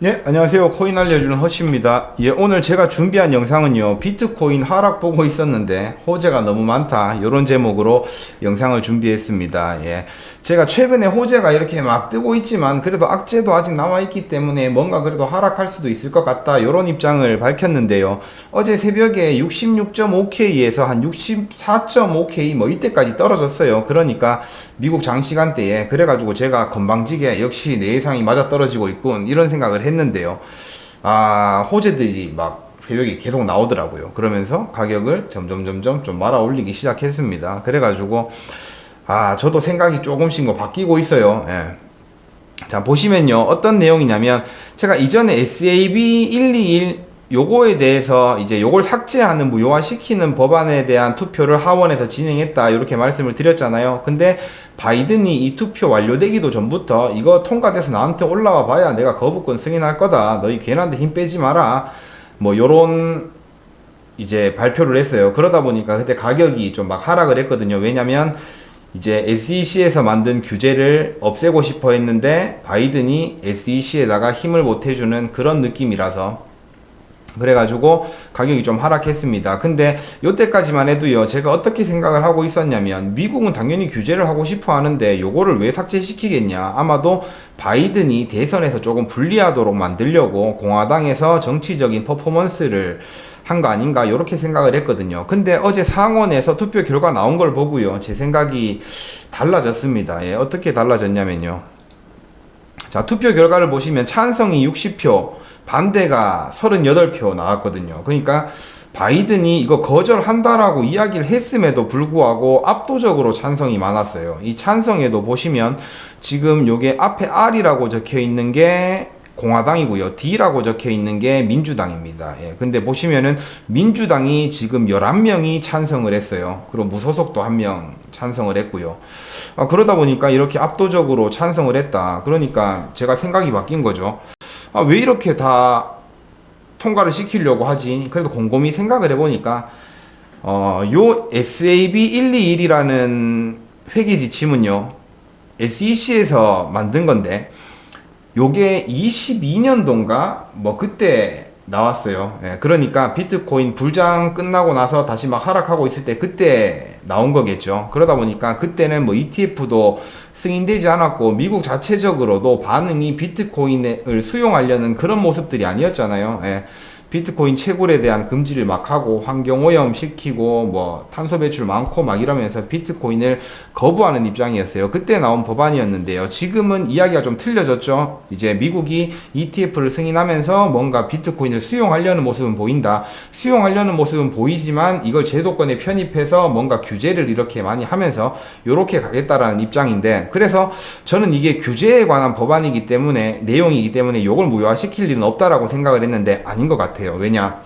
네, 안녕하세요. 코인 알려주는 허쉬입니다. 예, 오늘 제가 준비한 영상은요, 비트코인 하락 보고 있었는데 호재가 너무 많다, 이런 제목으로 영상을 준비했습니다. 예, 제가 최근에 호재가 이렇게 막 뜨고 있지만 그래도 악재도 아직 남아있기 때문에 뭔가 그래도 하락할 수도 있을 것 같다, 이런 입장을 밝혔는데요. 어제 새벽에 66.5K에서 한 64.5K 뭐 이때까지 떨어졌어요. 그러니까 미국 장시간대에, 그래가지고 제가 건방지게 역시 내 예상이 맞아 떨어지고 있군, 이런 생각을 했는데요. 호재들이 막 새벽에 계속 나오더라고요. 그러면서 가격을 점점 좀 말아 올리기 시작했습니다. 그래가지고 저도 생각이 조금씩 바뀌고 있어요. 예. 자, 보시면요, 어떤 내용이냐면, 제가 이전에 SAB 121 요거에 대해서 이제 요걸 삭제하는, 무효화시키는 법안에 대한 투표를 하원에서 진행했다, 이렇게 말씀을 드렸잖아요. 근데 바이든이 이 투표 완료되기도 전부터 이거 통과돼서 나한테 올라와 봐야 내가 거부권 승인할 거다, 너희 괜한데 힘 빼지 마라, 뭐 요런 이제 발표를 했어요. 그러다 보니까 그때 가격이 좀 막 하락을 했거든요. 왜냐면 이제 SEC에서 만든 규제를 없애고 싶어 했는데 바이든이 SEC에다가 힘을 못 해주는 그런 느낌이라서, 그래가지고 가격이 좀 하락했습니다. 근데 요때까지만 해도요, 제가 어떻게 생각을 하고 있었냐면, 미국은 당연히 규제를 하고 싶어 하는데 요거를 왜 삭제시키겠냐, 아마도 바이든이 대선에서 조금 불리하도록 만들려고 공화당에서 정치적인 퍼포먼스를 한 거 아닌가, 이렇게 생각을 했거든요. 근데 어제 상원에서 투표 결과 나온 걸 보고요, 제 생각이 달라졌습니다. 예, 어떻게 달라졌냐면요, 자, 투표 결과를 보시면 찬성이 60표, 반대가 38표 나왔거든요. 그러니까 바이든이 이거 거절한다라고 이야기를 했음에도 불구하고 압도적으로 찬성이 많았어요. 이 찬성에도 보시면 지금 요게 앞에 R이라고 적혀 있는 게 공화당이고요, D라고 적혀 있는 게 민주당입니다. 예, 근데 보시면은 민주당이 지금 11명이 찬성을 했어요. 그리고 무소속도 1명 찬성을 했고요. 그러다 보니까 이렇게 압도적으로 찬성을 했다. 그러니까 제가 생각이 바뀐 거죠. 왜 이렇게 다 통과를 시키려고 하지? 그래도 곰곰이 생각을 해보니까 요 SAB 121이라는 회계 지침은요, SEC에서 만든 건데 요게 22년도인가 뭐 그때 나왔어요. 예, 그러니까 비트코인 불장 끝나고 나서 다시 막 하락하고 있을 때 그때 나온 거겠죠. 그러다 보니까 그때는 뭐 ETF도 승인되지 않았고 미국 자체적으로도 반응이 비트코인을 수용하려는 그런 모습들이 아니었잖아요. 예. 비트코인 채굴에 대한 금지를 막 하고 환경오염 시키고 뭐 탄소 배출 많고 막 이러면서 비트코인을 거부하는 입장이었어요. 그때 나온 법안이었는데요. 지금은 이야기가 좀 틀려졌죠. 이제 미국이 ETF를 승인하면서 뭔가 비트코인을 수용하려는 모습은 보인다. 수용하려는 모습은 보이지만 이걸 제도권에 편입해서 뭔가 규제를 이렇게 많이 하면서 요렇게 가겠다라는 입장인데, 그래서 저는 이게 규제에 관한 법안이기 때문에, 내용이기 때문에 요걸 무효화시킬 일은 없다라고 생각을 했는데 아닌 것 같아요. 왜냐,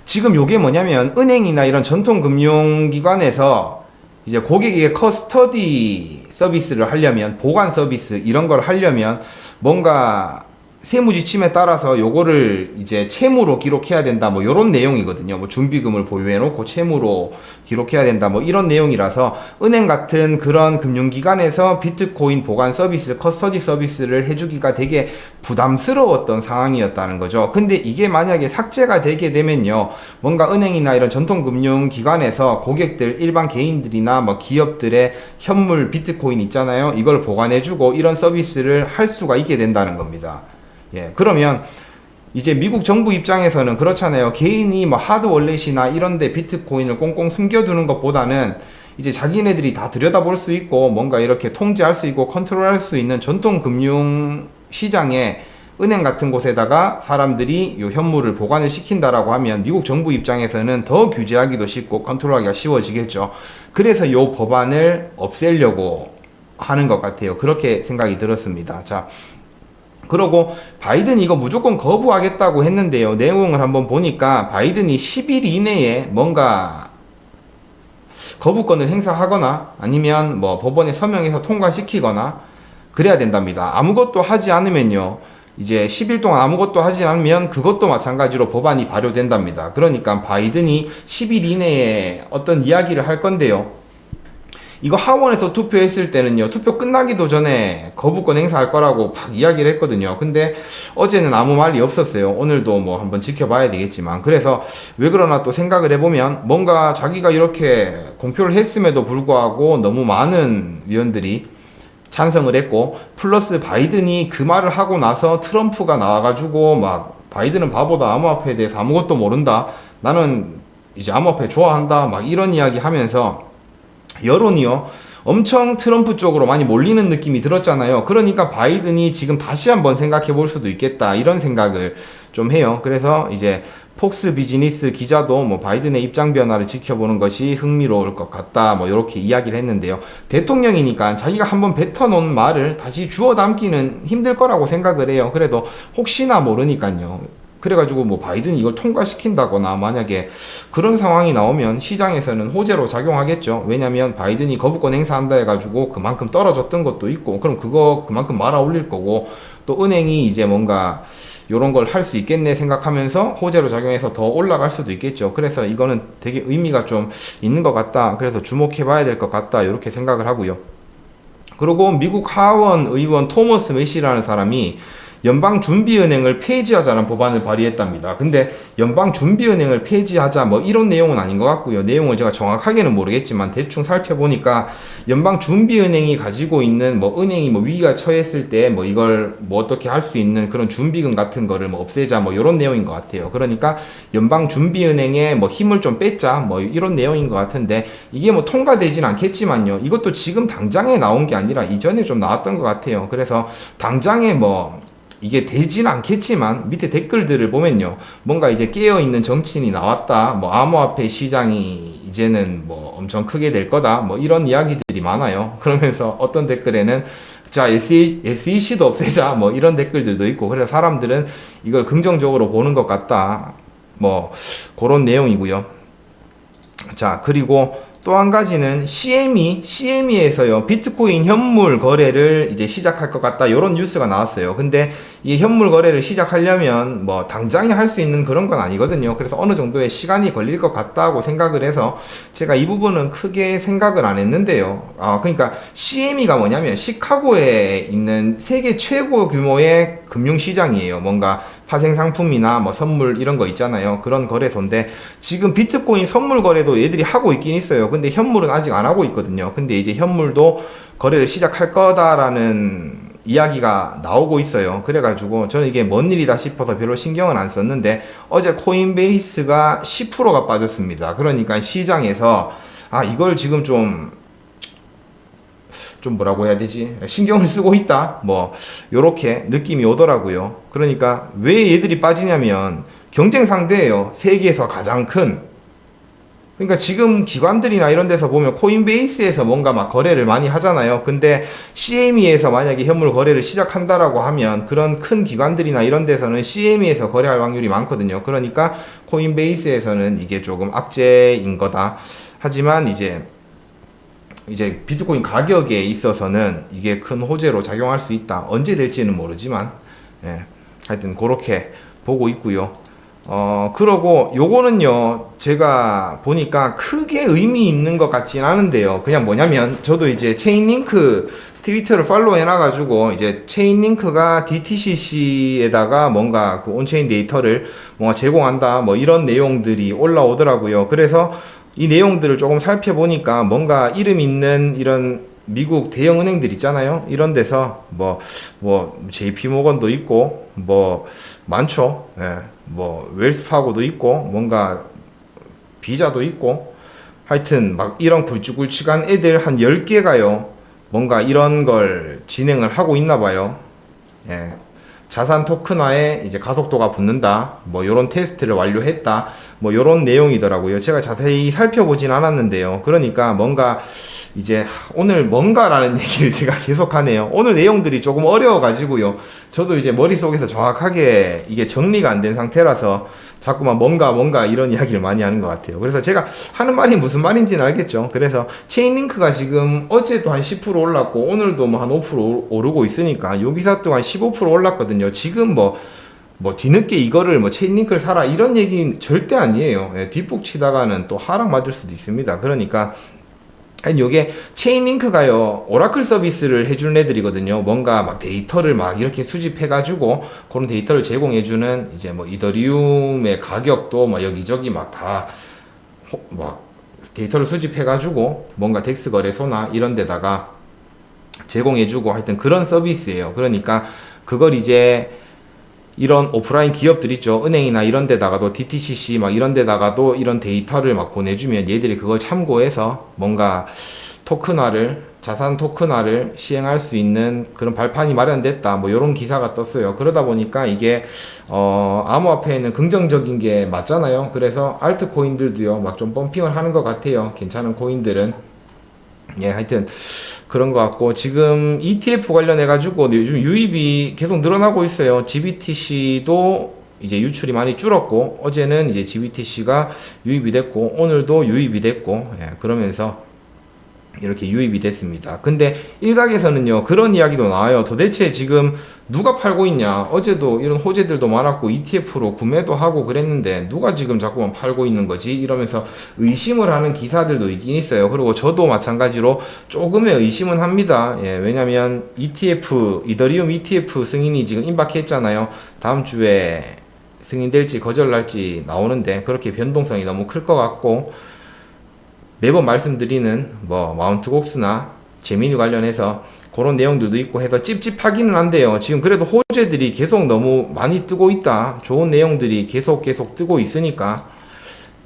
지금 요게 뭐냐면 은행이나 이런 전통금융기관에서 이제 고객에게 커스터디 서비스를 하려면, 보관 서비스 이런 걸 하려면 뭔가 세무지침에 따라서 요거를 이제 채무로 기록해야 된다, 뭐 요런 내용이거든요. 뭐 준비금을 보유해 놓고 채무로 기록해야 된다, 뭐 이런 내용이라서 은행 같은 그런 금융기관에서 비트코인 보관 서비스, 커스터디 서비스를 해주기가 되게 부담스러웠던 상황이었다는 거죠. 근데 이게 만약에 삭제가 되게 되면요, 뭔가 은행이나 이런 전통금융기관에서 고객들, 일반 개인들이나 뭐 기업들의 현물 비트코인 있잖아요, 이걸 보관해주고 이런 서비스를 할 수가 있게 된다는 겁니다. 예, 그러면 이제 미국 정부 입장에서는 그렇잖아요. 개인이 뭐 하드월렛이나 이런데 비트코인을 꽁꽁 숨겨두는 것보다는 이제 자기네들이 다 들여다볼 수 있고 뭔가 이렇게 통제할 수 있고 컨트롤할 수 있는 전통 금융 시장에 은행 같은 곳에다가 사람들이 요 현물을 보관을 시킨다라고 하면 미국 정부 입장에서는 더 규제하기도 쉽고 컨트롤하기가 쉬워지겠죠. 그래서 요 법안을 없애려고 하는 것 같아요. 그렇게 생각이 들었습니다. 자, 그러고 바이든이 이거 무조건 거부하겠다고 했는데요, 내용을 한번 보니까 바이든이 10일 이내에 뭔가 거부권을 행사하거나 아니면 뭐 법원에 서명해서 통과시키거나 그래야 된답니다. 아무것도 하지 않으면요, 이제 10일 동안 아무것도 하지 않으면 그것도 마찬가지로 법안이 발효된답니다. 그러니까 바이든이 10일 이내에 어떤 이야기를 할 건데요, 이거 하원에서 투표했을 때는요, 투표 끝나기도 전에 거부권 행사할 거라고 막 이야기를 했거든요. 근데 어제는 아무 말이 없었어요. 오늘도 뭐 한번 지켜봐야 되겠지만. 그래서 왜 그러나 또 생각을 해보면 뭔가 자기가 이렇게 공표를 했음에도 불구하고 너무 많은 위원들이 찬성을 했고, 플러스 바이든이 그 말을 하고 나서 트럼프가 나와가지고 막 바이든은 바보다, 암호화폐에 대해서 아무것도 모른다, 나는 이제 암호화폐 좋아한다, 막 이런 이야기 하면서 여론이요 엄청 트럼프 쪽으로 많이 몰리는 느낌이 들었잖아요. 그러니까 바이든이 지금 다시 한번 생각해 볼 수도 있겠다, 이런 생각을 좀 해요. 그래서 이제 폭스 비즈니스 기자도 뭐 바이든의 입장 변화를 지켜보는 것이 흥미로울 것 같다, 뭐 이렇게 이야기를 했는데요. 대통령이니까 자기가 한번 뱉어놓은 말을 다시 주워 담기는 힘들 거라고 생각을 해요. 그래도 혹시나 모르니까요. 그래가지고 뭐 바이든이 이걸 통과시킨다거나 만약에 그런 상황이 나오면 시장에서는 호재로 작용하겠죠. 왜냐면 바이든이 거부권 행사한다 해가지고 그만큼 떨어졌던 것도 있고, 그럼 그거 그만큼 말아 올릴 거고, 또 은행이 이제 뭔가 요런 걸 할 수 있겠네 생각하면서 호재로 작용해서 더 올라갈 수도 있겠죠. 그래서 이거는 되게 의미가 좀 있는 것 같다, 그래서 주목해 봐야 될 것 같다, 이렇게 생각을 하고요. 그리고 미국 하원 의원 토머스 메시라는 사람이 연방준비은행을 폐지하자는 법안을 발의했답니다. 근데 연방준비은행을 폐지하자 뭐 이런 내용은 아닌 것 같고요. 내용을 제가 정확하게는 모르겠지만 대충 살펴보니까 연방준비은행이 가지고 있는 뭐 은행이 뭐 위기가 처했을 때 뭐 이걸 뭐 어떻게 할 수 있는 그런 준비금 같은 거를 뭐 없애자, 뭐 이런 내용인 것 같아요. 그러니까 연방준비은행에 뭐 힘을 좀 뺐자, 뭐 이런 내용인 것 같은데, 이게 뭐 통과되진 않겠지만요, 이것도 지금 당장에 나온 게 아니라 이전에 좀 나왔던 것 같아요. 그래서 당장에 뭐 이게 되진 않겠지만 밑에 댓글들을 보면요, 뭔가 이제 깨어있는 정치인이 나왔다, 뭐 암호화폐 시장이 이제는 뭐 엄청 크게 될 거다, 뭐 이런 이야기들이 많아요. 그러면서 어떤 댓글에는 자 SEC도 없애자, 뭐 이런 댓글들도 있고, 그래서 사람들은 이걸 긍정적으로 보는 것 같다, 뭐 그런 내용이고요. 자, 그리고 또 한 가지는 CME에서요, 비트코인 현물 거래를 이제 시작할 것 같다, 이런 뉴스가 나왔어요. 근데 이 현물 거래를 시작하려면 뭐 당장에 할 수 있는 그런 건 아니거든요. 그래서 어느 정도의 시간이 걸릴 것 같다고 생각을 해서 제가 이 부분은 크게 생각을 안 했는데요. 그러니까 CME가 뭐냐면 시카고에 있는 세계 최고 규모의 금융시장이에요. 뭔가 파생 상품이나 뭐 선물 이런 거 있잖아요. 그런 거래소인데, 지금 비트코인 선물 거래도 얘들이 하고 있긴 있어요. 근데 현물은 아직 안 하고 있거든요. 근데 이제 현물도 거래를 시작할 거다라는 이야기가 나오고 있어요. 그래가지고 저는 이게 뭔 일이다 싶어서 별로 신경은 안 썼는데, 어제 코인베이스가 10%가 빠졌습니다. 그러니까 시장에서 이걸 지금 좀 뭐라고 해야 되지? 신경을 쓰고 있다, 뭐 요렇게 느낌이 오더라고요. 그러니까 왜 얘들이 빠지냐면 경쟁 상대예요. 세계에서 가장 큰. 그러니까 지금 기관들이나 이런 데서 보면 코인베이스에서 뭔가 막 거래를 많이 하잖아요. 근데 CME에서 만약에 현물 거래를 시작한다라고 하면 그런 큰 기관들이나 이런 데서는 CME에서 거래할 확률이 많거든요. 그러니까 코인베이스에서는 이게 조금 악재인 거다. 하지만 이제 비트코인 가격에 있어서는 이게 큰 호재로 작용할 수 있다. 언제 될지는 모르지만, 하여튼 그렇게 보고 있고요. 그러고 요거는요, 제가 보니까 크게 의미 있는 것 같진 않은데요. 그냥 뭐냐면, 저도 이제 체인링크 트위터를 팔로우 해놔가지고, 이제 체인링크가 DTCC에다가 뭔가 그 온체인 데이터를 뭔가 제공한다, 뭐 이런 내용들이 올라오더라고요. 그래서 이 내용들을 조금 살펴보니까 뭔가 이름 있는 이런 미국 대형 은행들 있잖아요. 이런 데서 뭐 JP 모건도 있고 뭐 많죠. 뭐 웰스파고도 있고 뭔가 비자도 있고, 하여튼 막 이런 굵직굵직한 애들 한 10개가요. 뭔가 이런 걸 진행을 하고 있나 봐요. 자산 토큰화에 이제 가속도가 붙는다, 뭐 요런 테스트를 완료했다, 뭐 요런 내용이더라고요. 제가 자세히 살펴보진 않았는데요. 그러니까 뭔가 이제 오늘 뭔가라는 얘기를 제가 계속 하네요. 오늘 내용들이 조금 어려워가지고요. 저도 이제 머릿속에서 정확하게 이게 정리가 안 된 상태라서 자꾸만 뭔가 이런 이야기를 많이 하는 것 같아요. 그래서 제가 하는 말이 무슨 말인지는 알겠죠. 그래서 체인링크가 지금 어제도 한 10% 올랐고 오늘도 뭐 한 5% 오르고 있으니까 요 기사 동안 15% 올랐거든요. 지금 뭐 뒤늦게 이거를 뭐 체인링크를 사라 이런 얘기는 절대 아니에요. 뒷북 치다가는 또 하락 맞을 수도 있습니다. 그러니까 아니, 요게 체인링크가요, 오라클 서비스를 해주는 애들이거든요. 뭔가 막 데이터를 막 이렇게 수집해가지고, 그런 데이터를 제공해주는, 이제 뭐, 이더리움의 가격도 막 여기저기 막 데이터를 수집해가지고, 뭔가 덱스 거래소나 이런 데다가 제공해주고 하여튼 그런 서비스예요. 그러니까, 그걸 이제, 이런 오프라인 기업들 있죠. 은행이나 이런 데다가도 DTCC 막 이런 데다가도 이런 데이터를 막 보내주면 얘들이 그걸 참고해서 뭔가 자산 토큰화를 시행할 수 있는 그런 발판이 마련됐다. 뭐 이런 기사가 떴어요. 그러다 보니까 이게 암호화폐에는 긍정적인 게 맞잖아요. 그래서 알트코인들도요. 막 좀 펌핑을 하는 것 같아요. 괜찮은 코인들은. 예, 하여튼 그런 것 같고, 지금 ETF 관련해 가지고 요즘 유입이 계속 늘어나고 있어요. GBTC도 이제 유출이 많이 줄었고, 어제는 이제 GBTC가 유입이 됐고, 오늘도 유입이 됐고, 예, 그러면서 이렇게 유입이 됐습니다. 근데 일각에서는요, 그런 이야기도 나와요. 도대체 지금 누가 팔고 있냐? 어제도 이런 호재들도 많았고 ETF로 구매도 하고 그랬는데 누가 지금 자꾸만 팔고 있는 거지? 이러면서 의심을 하는 기사들도 있긴 있어요. 그리고 저도 마찬가지로 조금의 의심은 합니다. 예, 왜냐면 이더리움 ETF 승인이 지금 임박했잖아요. 다음 주에 승인될지 거절날지 나오는데, 그렇게 변동성이 너무 클 것 같고, 매번 말씀드리는 뭐 마운트 곡스나 제미니 관련해서 그런 내용들도 있고 해서 찝찝하기는 한데요. 지금 그래도 호재들이 계속 너무 많이 뜨고 있다. 좋은 내용들이 계속 뜨고 있으니까,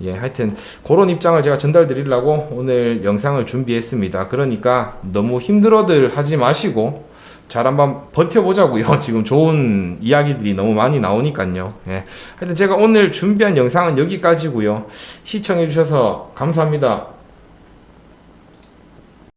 예, 하여튼 그런 입장을 제가 전달 드리려고 오늘 영상을 준비했습니다. 그러니까 너무 힘들어들 하지 마시고 잘 한번 버텨보자고요. 지금 좋은 이야기들이 너무 많이 나오니까요. 예. 하여튼 제가 오늘 준비한 영상은 여기까지고요. 시청해주셔서 감사합니다.